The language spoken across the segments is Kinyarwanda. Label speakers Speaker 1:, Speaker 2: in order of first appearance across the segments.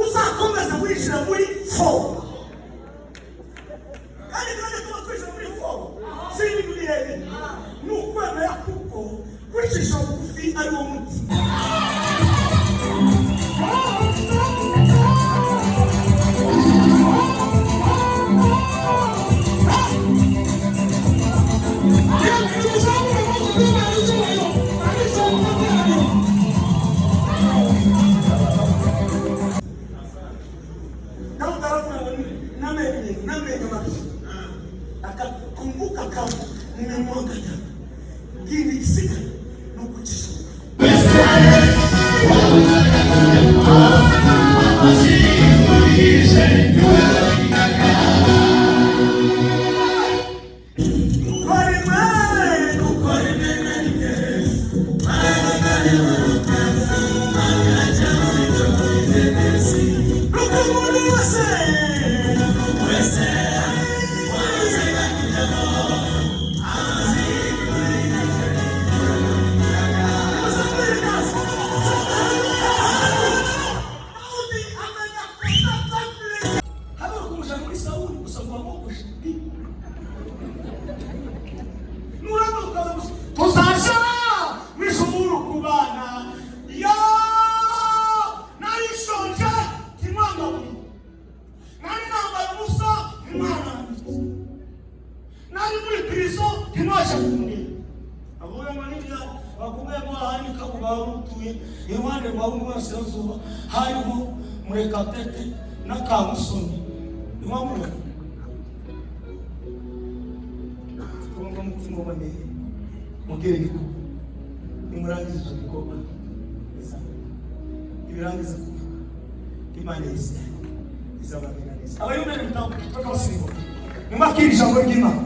Speaker 1: uzakomeza winjira muri fo kandi kandi tuba twinjira muri fo si ibintu birebire ni ukwemera kuko kwicisha bugufi ari wo muti akakumbuka kama nimemwangalia gini kisika na kuchisha hariho Murekatete na Kamusoni nimwamura kongo mutima wame mugere biko nimurangiza ibikorwa ibirangiza kuvuga Imana yise izababera neza abayumene mutaka basibo nimakiri ijambo ry'Imana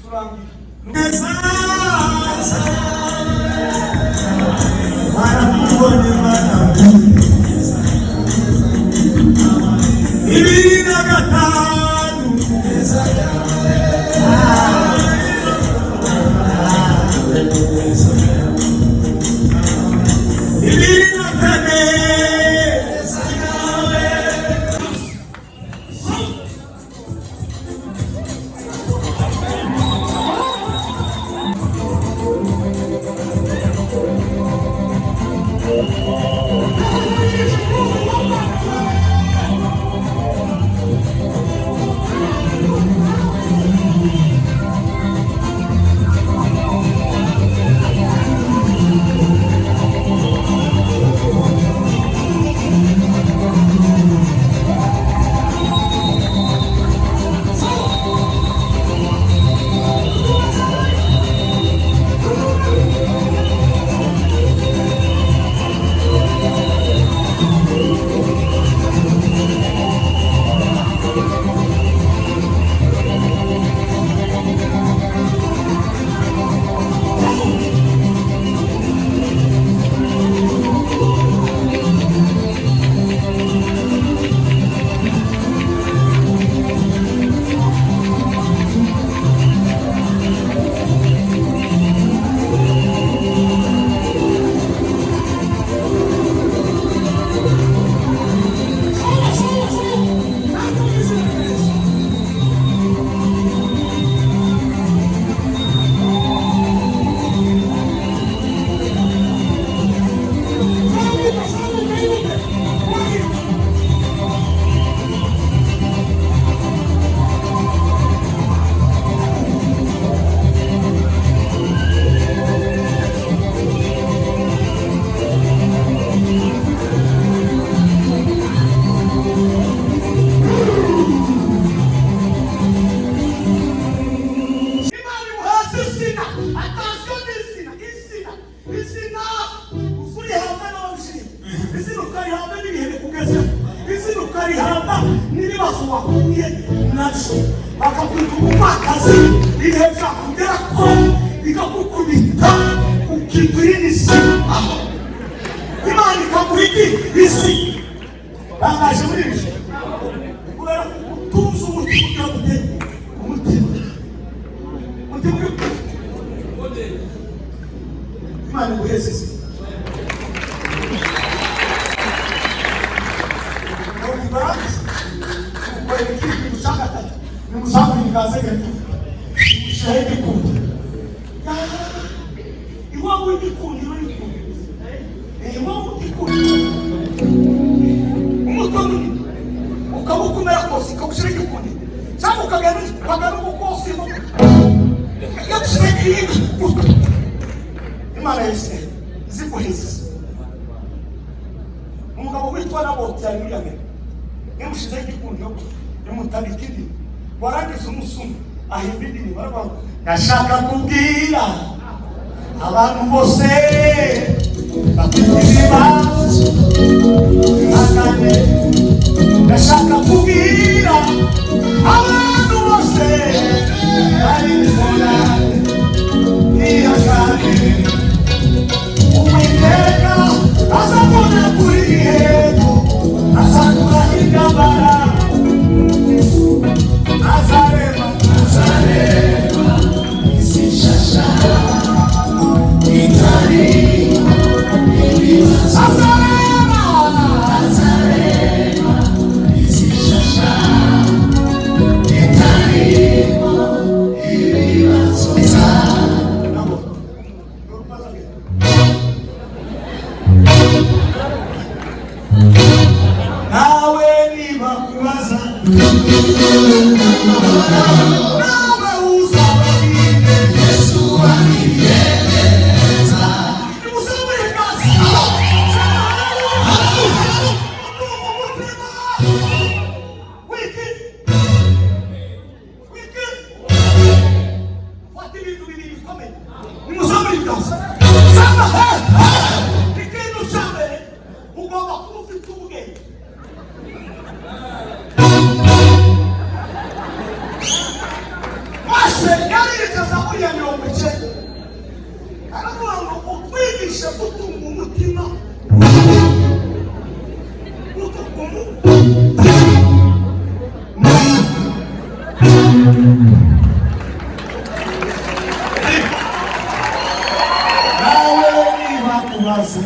Speaker 1: turangiye neza Imana guhezeze ibiganza byanjye ushahidi kundi iwawe w'igikundi w'igikundi iwawe w'igikundi umutwe ukabukumera kose ukawushyira igikundi cyangwa ukagana umukosi yagushyize igikundi. Imana yose zikuheza umugabo witwa Naboti ari muri Amerika yamushizeho igikundi yamutabika indi warangiza umusuma ahimba idini baravuga ndashaka kubwira abantu bose bafite ibibazo bakane ndashaka kubwira abantu bose bari gukora niyakane Uwiteka azabona kuri yego azakura ingambara azareba isi nshasha itari azareba isi nshasha itari ibibazo nawe niba kubaza nawe uzababwire Yesu wanigereza nimusabire kazi wiki fata ibintu bibiri bikomeye nimusabire kazi ikintu cya mbere ugomba kuba ufite ubwenge. Zaburi ya 90 aravuga ngo utwigishe gutunga umutima nawe niba kubaza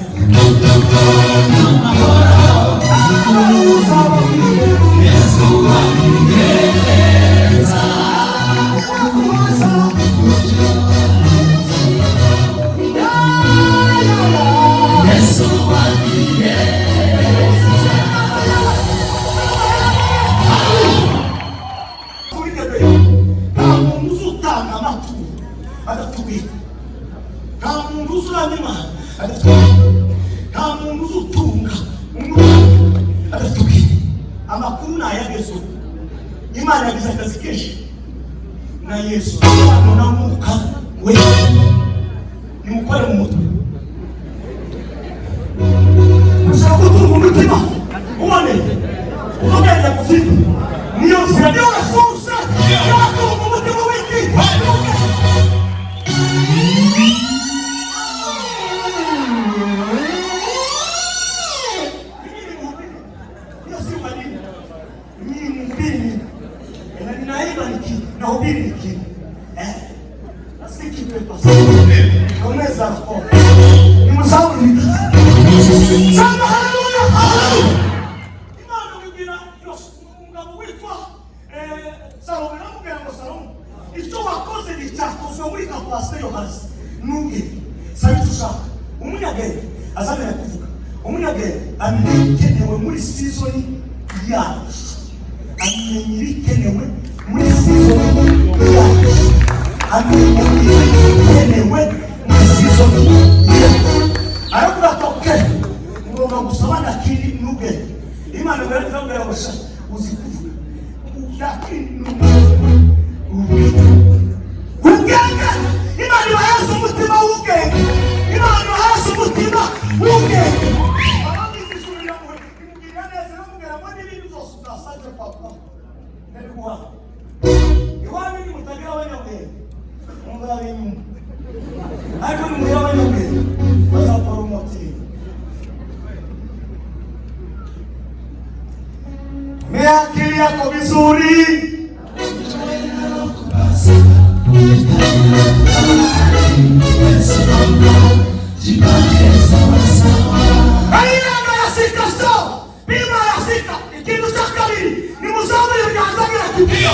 Speaker 1: Yesu wanigereza nta muntu uzuranyima nta muntu uzutunga adatubwira amakuru nayagezeho. Imana yagize akazi kenshi na Yesu na Mwuka we nimukore mu mutwe ushaka gutunga umutima ubone ubagenda kufika niyo nzira niyo resource yatunga umutima w'iki nahubiri niki asiki pepa komeza ko nimusauri niki samba haleluya Imana bibira umugabo witwa Salomo namubwira ngo Salomo icyo wakoze nicyakoze muri kapasite yo hasi nuge sabi tushaka umunyagenge azamera kuvuga umunyagenge amenyekenewe muri season yacu amenyekenewe muri season yacu amenyekenewe muri season yacu aravuga toke ngomba gusaba nakiri nuge Imana igaragaza ngo uzi kuvuga yakiri nuge ubwenge Imana ibahaza umutima w'ubwenge Imana ibahaza umutima w'ubwenge abamwisishurira ngo imubwira neza namubwira ngo n'ibindi byose uzasabye papa ndabiguha iwanyu ni mutagira abanyabwenge mungara b'inyuma ariko ni muri abanyabwenge bazakora umutima mea akili yako vizuri Bima ya sita, ikintu cha kabiri ni muzaburi biganza bila kupio.